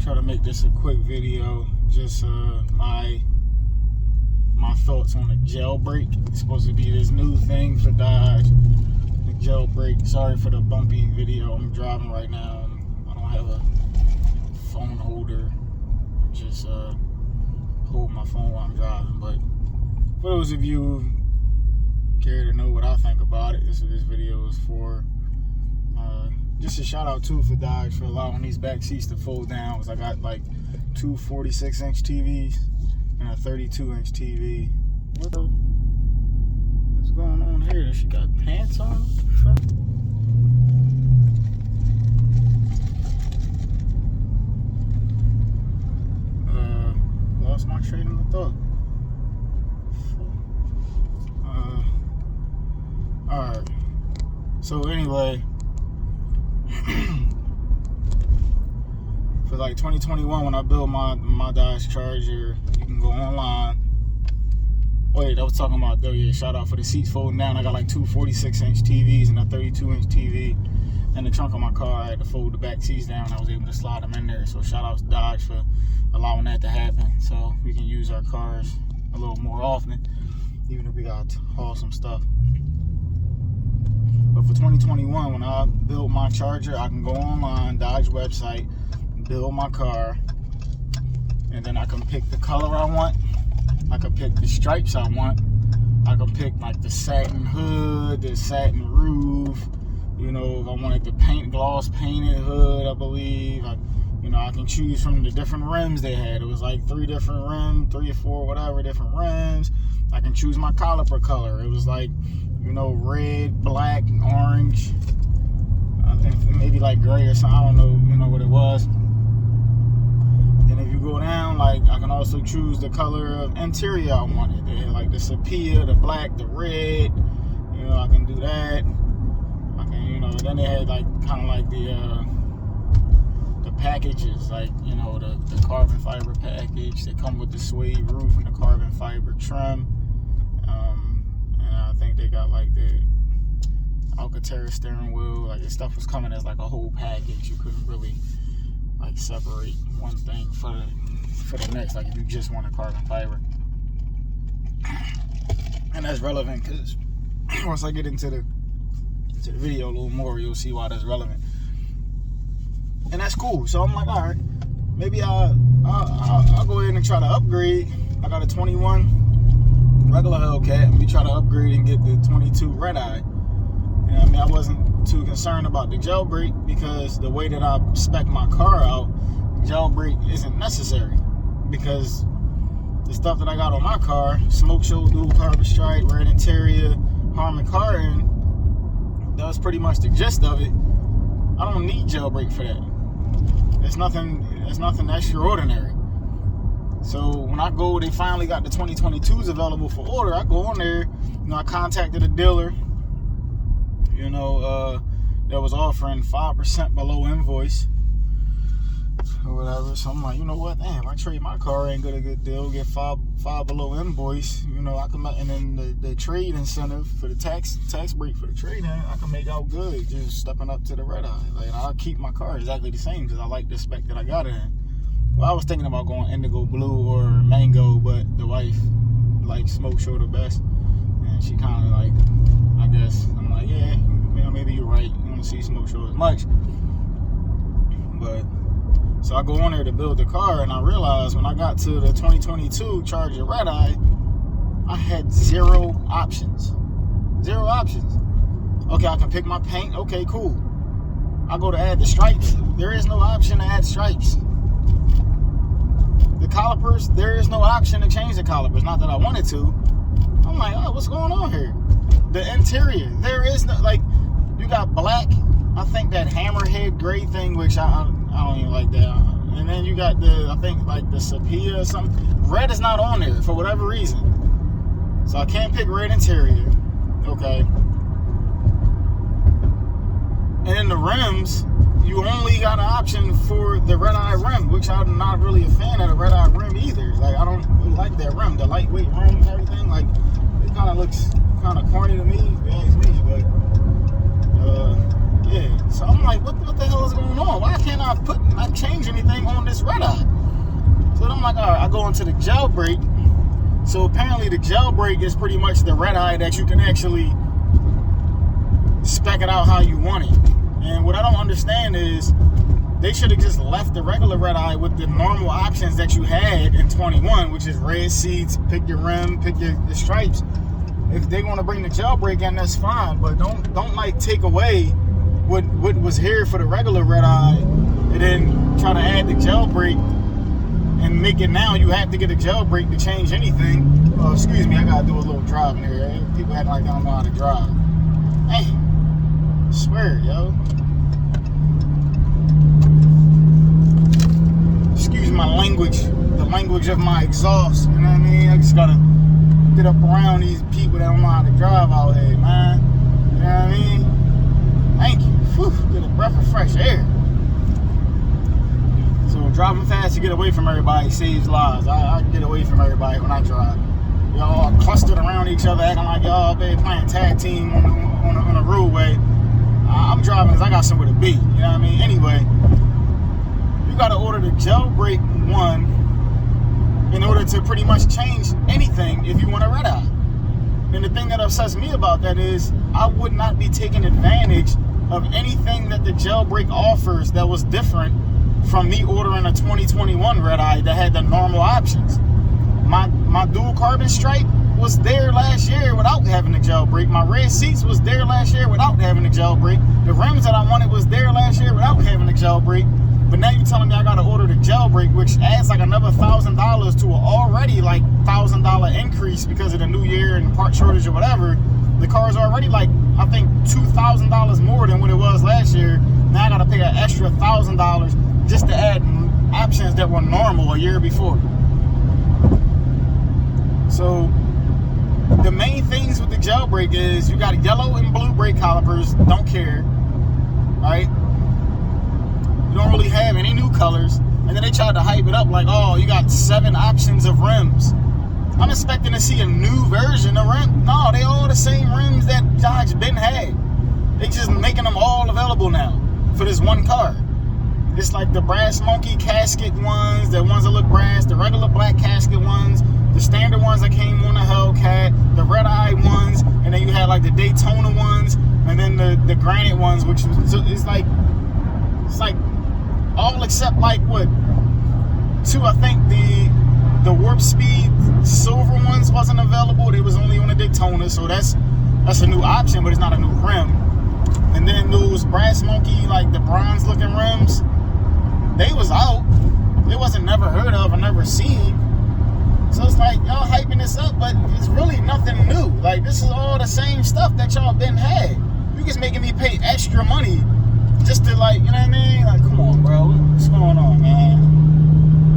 Try to make this a quick video. Just my thoughts on the jailbreak. It's supposed to be this new thing for Dodge. The jailbreak. Sorry for the bumpy video. I'm driving right now. I don't have a phone holder. Just hold my phone while I'm driving. But for those of you who care to know what I think about it, this is what this video is for. Just a shout out too for Dodge for allowing these back seats to fold down, because I got like two 46-inch TVs and a 32-inch TV. What's going on here? She got pants on? What the fuck? Lost my train of thought. Alright. So anyway, for like 2021, when I built my Dodge Charger, you can go online. Wait, I was talking about, though, yeah, shout out for the seats folding down. I got like two 46-inch TVs and a 32-inch TV. In the trunk of my car, I had to fold the back seats down. I was able to slide them in there. So shout out to Dodge for allowing that to happen, so we can use our cars a little more often, even if we got to haul some stuff. But for 2021, when I build my Charger, I can go online, Dodge website, build my car, and then I can pick the color I want. I can pick the stripes I want. I can pick like the satin hood, the satin roof. You know, if I wanted the gloss painted hood, I believe. I can choose from the different rims they had. It was like 3 different rims, 3 or 4, whatever, different rims. I can choose my caliper color. It was like, red, black, orange, I think maybe like gray or something. I don't know what it was. Then if you go down, like, I can also choose the color of interior I wanted. They had like the sepia, the black, the red. I can do that. I can, then they had like kind of like the packages, like, the carbon fiber package. They come with the suede roof and the carbon fiber trim. I think they got like the Alcantara steering wheel. Like, this stuff was coming as like a whole package. You couldn't really like separate one thing for the next, like if you just want a carbon fiber. And that's relevant because once I get into the video a little more, you'll see why that's relevant. And that's cool. So I'm like, all right, maybe I'll go ahead and try to upgrade. I got a 21 regular Hellcat, and we try to upgrade and get the 22 red eye. I wasn't too concerned about the jailbreak, because the way that I spec my car out, jailbreak isn't necessary, because the stuff that I got on my car, smoke show, dual carbon stripe, red interior, Harman Kardon, that was pretty much the gist of it. I don't need jailbreak for that. It's nothing extraordinary. So when I go, they finally got the 2022s available for order. I go on there, I contacted a dealer, that was offering 5% below invoice or whatever. So I'm like, you know what? Damn, I trade my car, ain't get a good deal, get 5 below invoice. I can, and then the trade incentive for the tax break for the trade-in, I can make out good just stepping up to the red eye. Like, I'll keep my car exactly the same because I like the spec that I got it in. Well, I was thinking about going indigo blue or mango, but the wife likes smoke show the best, and she kind of like, I guess, I'm like, yeah, maybe you're right. You want to see smoke show as much, but so I go on there to build the car, and I realized when I got to the 2022 Charger red eye, I had 0 options. 0 options. Okay, I can pick my paint. Okay, cool. I go to add the stripes. There is no option to add stripes. The calipers, there is no option to change the calipers. Not that I wanted to. I'm like, oh, what's going on here? The interior, there is no, like, you got black, I think that hammerhead gray thing, which I don't even like that. And then you got I think like the sepia or something. Red is not on there for whatever reason. So I can't pick red interior. Okay. And then the rims, you only got an option for the red eye rim, which I'm not really a fan of the red eye rim either. Like, I don't really like that rim, the lightweight rim and everything. Like, it kind of looks kind of corny to me, if you ask me. But yeah, So I'm like, what the hell is going on? Why can't I change anything on this red eye? So I'm like, all right, I go into the jailbreak. So apparently the jailbreak is pretty much the red eye that you can actually spec it out how you want it. And what I don't understand is they should have just left the regular red eye with the normal options that you had in 21, which is red seats, pick your rim, pick your stripes. If they want to bring the jailbreak in, that's fine, but don't like take away what was here for the regular red eye and then try to add the jailbreak and make it now you have to get a jailbreak to change anything. Oh, excuse me, I gotta do a little driving here. People act like they don't know how to drive. Hey, I swear, yo. Excuse my language, the language of my exhaust. You know what I mean? I just gotta get up around these people that don't know how to drive out here, man. You know what I mean? Thank you. Whew, get a breath of fresh air. So driving fast to get away from everybody saves lives. I get away from everybody when I drive. Y'all all clustered around each other, acting like y'all been playing tag team on a roadway. I'm driving because I got somewhere to be. You know what I mean? Anyway, you got to order the jailbreak 1 in order to pretty much change anything if you want a red eye. And the thing that upsets me about that is I would not be taking advantage of anything that the jailbreak offers that was different from me ordering a 2021 red eye that had the normal options. My dual carbon stripe was there last year without having a jailbreak. My red seats was there last year without having a jailbreak. The rims that I wanted was there last year without having a jailbreak. But now you're telling me I gotta order the jailbreak, which adds like another $1,000 to an already like $1,000 increase because of the new year and part shortage or whatever. The car's already like, I think $2,000 more than what it was last year. Now I gotta pay an extra $1,000 just to add options that were normal a year before. So the main things with the jailbreak is you got yellow and blue brake calipers, don't care, right? You don't really have any new colors. And then they tried to hype it up like, oh, you got 7 options of rims. I'm expecting to see a new version of rim. No, they all the same rims that Dodge been had. They just making them all available now for this one car. It's like the brass monkey casket ones, the ones that look brass, the regular black casket ones, the standard ones that came on the Hellcat, the red eye ones, and then you had like the Daytona ones, and then the granite ones, which was, so it's like all except like what, 2, I think the Warp Speed silver ones wasn't available. They was only on the Daytona, so that's a new option, but it's not a new rim. And then those brass monkey, like the bronze looking rims, they was out. It wasn't never heard of or never seen. So it's like y'all hyping this up, but it's really nothing new. Like this is all the same stuff that y'all been had. You just making me pay extra money just to, like, you know what I mean? Like, come on, bro. What's going on, man?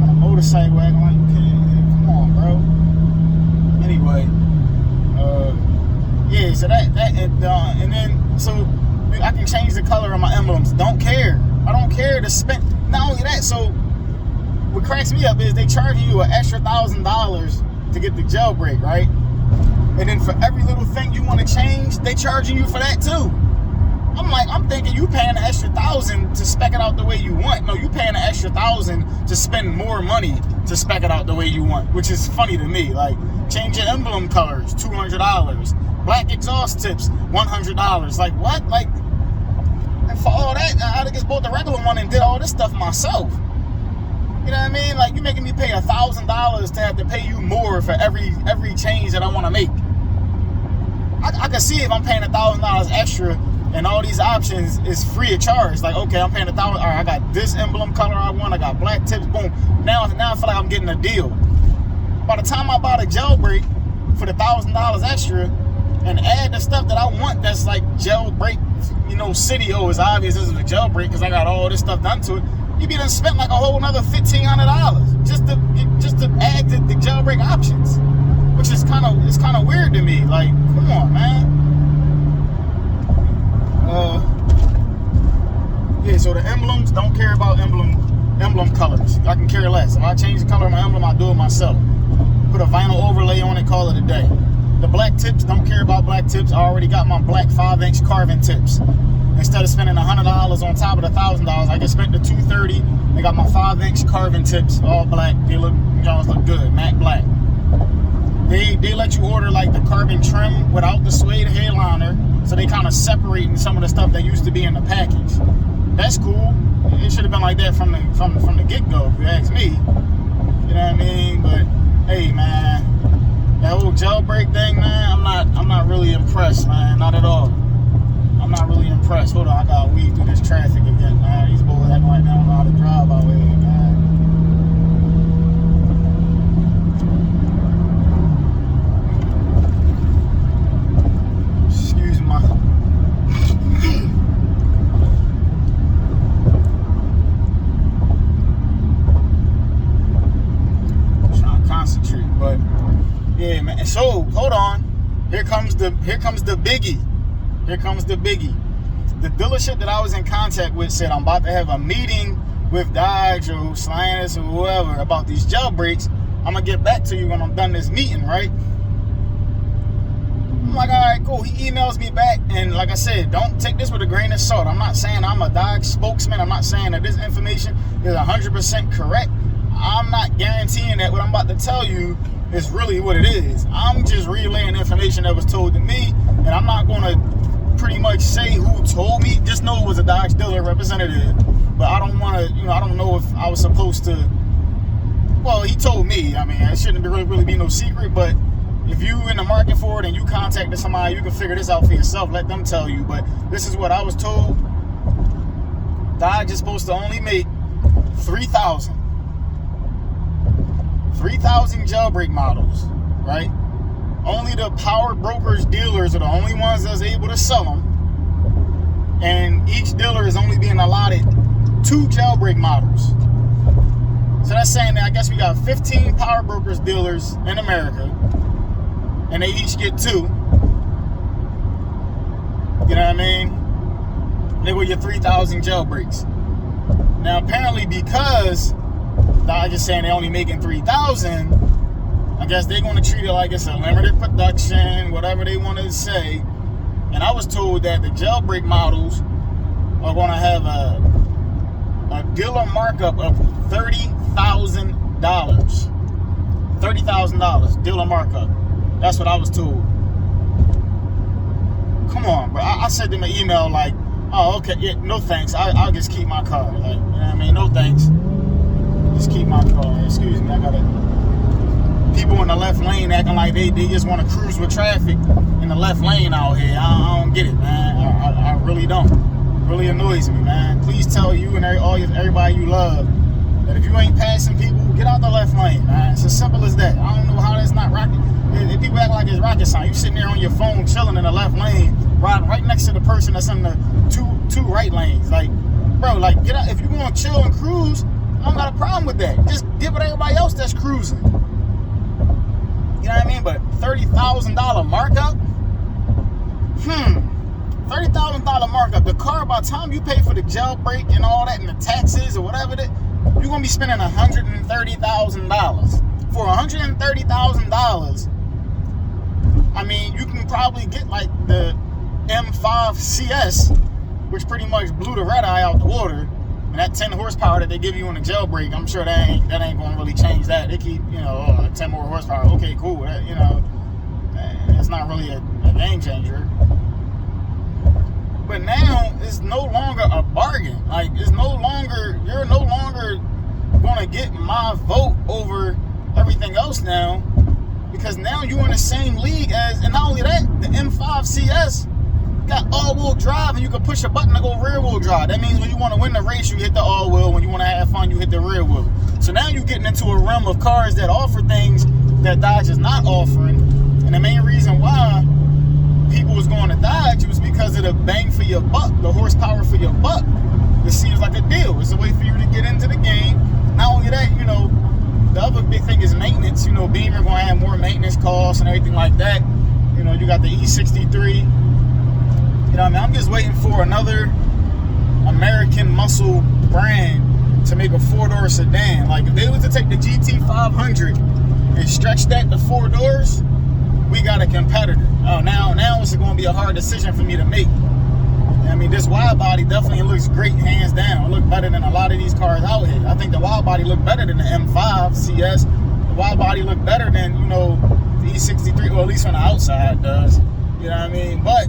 On a motorcycle acting like you can. Come on, bro. Anyway, yeah. So that and then so I can change the color of my emblems. Don't care. I don't care to spend. Not only that, so what cracks me up is they charge you an extra $1,000 to get the jailbreak, right? And then for every little thing you want to change, they charging you for that too. I'm thinking you paying an extra $1,000 to spec it out the way you want. No, you paying an extra $1,000 to spend more money to spec it out the way you want, which is funny to me. Like, change your emblem colors, $200. Black exhaust tips, $100. Like, what? Like, and for all that, I'd have just bought the regular one and did all this stuff myself. You know what I mean? Like, you making me pay $1,000 to have to pay you more for every change that I want to make. I can see if I'm paying $1,000 extra and all these options is free of charge. Like, okay, I'm paying $1,000. All right, I got this emblem color I want. I got black tips. Boom. Now I feel like I'm getting a deal. By the time I buy the jailbreak for the $1,000 extra and add the stuff that I want, that's like jailbreak, you know, city. Oh, it's obvious this is a jailbreak because I got all this stuff done to it. You be done spent like a whole another $1,500 just to add the jailbreak options, which is kind of weird to me. Like, come on, man. Yeah. So the emblems, don't care about emblem colors. I can care less. If I change the color of my emblem, I do it myself. Put a vinyl overlay on it, call it a day. The black tips, don't care about black tips. I already got my black 5-inch carving tips. instead of spending $100 on top of the $1,000, I just spent the $230. They got my 5-inch carving tips, all black. They look, Jones look good, matte black. They let you order like the carbon trim without the suede headliner, so they kind of separating some of the stuff that used to be in the package. That's cool. It should have been like that from the get-go, if you ask me. You know what I mean? But hey, man, that whole jailbreak thing, man, I'm not really impressed, man. Not at all. I'm not really impressed. Hold on, I gotta weave through this traffic again, man. These boys acting like they don't know how to drive out here, man. Excuse my trying to concentrate, but yeah, man. So hold on. Here comes the biggie. Here comes the biggie. The dealership that I was in contact with said I'm about to have a meeting with Dodge or Slanus or whoever about these jailbreaks. I'm gonna get back to you when I'm done this meeting, right? I'm like, all right, cool. He emails me back, and like I said, don't take this with a grain of salt. I'm not saying I'm a Dodge spokesman. I'm not saying that this information is 100% correct. I'm not guaranteeing that what I'm about to tell you is really what it is. I'm just relaying information that was told to me, and I'm not gonna pretty much say who told me. Just know it was a Dodge dealer representative, but I don't want to, I don't know if I was supposed to. Well, he told me. I mean, it shouldn't really be no secret, but if you in the market for it and you contacted somebody, you can figure this out for yourself. Let them tell you. But this is what I was told. Dodge is supposed to only make 3,000 jailbreak models, right? Only the power brokers dealers are the only ones that's able to sell them. And each dealer is only being allotted 2 jailbreak models. So that's saying that I guess we got 15 power brokers dealers in America, and they each get 2. You know what I mean? They were your 3,000 jailbreaks. Now apparently because Dodge is saying they're only making 3,000, I guess they're going to treat it like it's a limited production, whatever they want to say. And I was told that the jailbreak models are going to have a dealer markup of $30,000. $30,000 dealer markup. That's what I was told. Come on, bro. I sent them an email like, oh, okay, yeah, no thanks. I'll just keep my car. Like, you know what I mean? No thanks. Just keep my car. Excuse me, I gotta. People in the left lane acting like they just want to cruise with traffic in the left lane out here. I don't get it, man. I really don't. It really annoys me, man. Please tell you and everybody you love that if you ain't passing people, get out the left lane, man. It's as simple as that. I don't know how that's not rocket. People act like it's rocket science. You sitting there on your phone chilling in the left lane, riding right next to the person that's in the two right lanes. Like, bro, like get out. If you want to chill and cruise, I don't got a problem with that. Just get with everybody else that's cruising. You know what I mean? But $30,000 markup? $30,000 markup. The car, by the time you pay for the jailbreak and all that and the taxes or whatever that, you're going to be spending $130,000. For $130,000, I mean, you can probably get like the M5 CS, which pretty much blew the red eye out the water. And that 10 horsepower that they give you on the jailbreak, I'm sure that ain't going to really change that. They keep, 10 more horsepower. Okay, cool. That, it's not really a game changer. But now it's no longer a bargain. Like, you're no longer going to get my vote over everything else now, because now you're in the same league as, and not only that, the M5 CS got all-wheel drive, and you can push a button to go rear-wheel drive. That means when you want to win the race, you hit the all-wheel. When you want to have fun, you hit the rear wheel. So now you're getting into a realm of cars that offer things that Dodge is not offering. And the main reason why people was going to Dodge was because of the bang for your buck, the horsepower for your buck. It seems like a deal. It's a way for you to get into the game. Not only that, the other big thing is maintenance. Beamer going to have more maintenance costs and everything like that. You got the E63. I'm just waiting for another American muscle brand to make a 4-door sedan. Like, if they was to take the GT500 and stretch that to 4 doors, we got a competitor. Oh, now it's going to be a hard decision for me to make. I mean, this wide body definitely looks great, hands down. It looks better than a lot of these cars out here. I think the wide body look better than the M5 CS. The wide body look better than, you know, the E63, or at least on the outside does. You know what I mean? But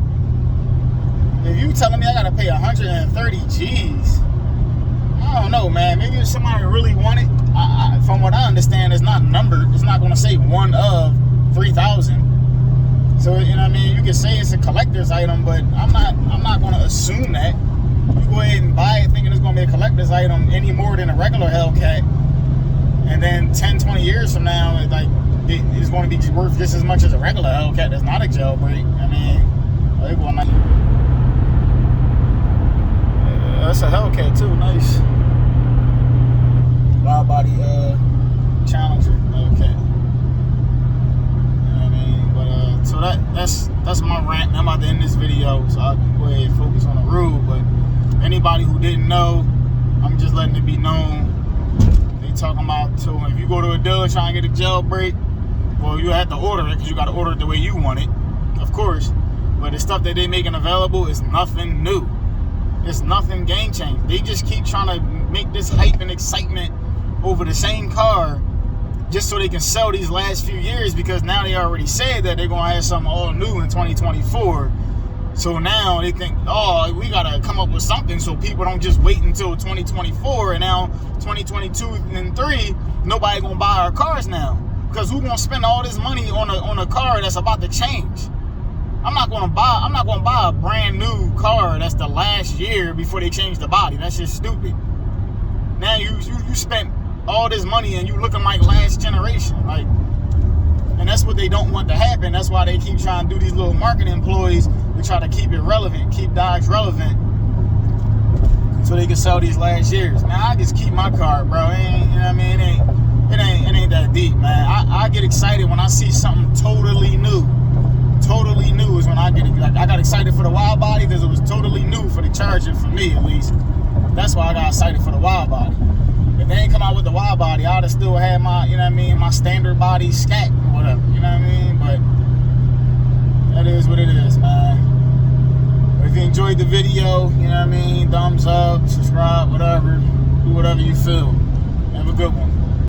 if you telling me I gotta pay 130 G's, I don't know, man. Maybe if somebody really want it, from what I understand, it's not numbered. It's not gonna say one of 3,000. So, you know what I mean? You can say it's a collector's item, but I'm not gonna assume that. You go ahead and buy it thinking it's gonna be a collector's item any more than a regular Hellcat. And then 10, 20 years from now, it's going to be worth just as much as a regular Hellcat that's not a jailbreak. I mean, that's a Hellcat too, nice. Wide body Challenger Hellcat. You know what I mean? But so that's my rant. I'm about to end this video, so I can go ahead and focus on the road. But anybody who didn't know, I'm just letting it be known. Talking about, so if you go to a dealer trying to get a jailbreak, well, you have to order it because you got to order it the way you want it, of course. But the stuff that they're making available is nothing new. It's nothing game changing. They just keep trying to make this hype and excitement over the same car just so they can sell these last few years, because now they already said that they're going to have something all new in 2024. So now they think, oh, we got to come up with something so people don't just wait until 2024 and now 2022 and 3, nobody going to buy our cars now. Because who's going to spend all this money on a car that's about to change? I'm not going to buy a brand new car that's the last year before they change the body. That's just stupid. Now you spent all this money and you looking like last generation. And that's what they don't want to happen. That's why they keep trying to do these little marketing ploys to try to keep it relevant, keep Dodge relevant, so they can sell these last years. Man, I just keep my car, bro. You know what I mean? It ain't that deep, man. I get excited when I see something totally new. Totally new is when I get it. Like, I got excited for the wide body because it was totally new for the Charger, for me at least. That's why I got excited for the wide body. If they ain't come out with the wide body, I would have still had my, you know what I mean, my standard body scat or whatever, you know what I mean? But that is what it is, man. But if you enjoyed the video, you know what I mean, thumbs up, subscribe, whatever. Do whatever you feel. Have a good one.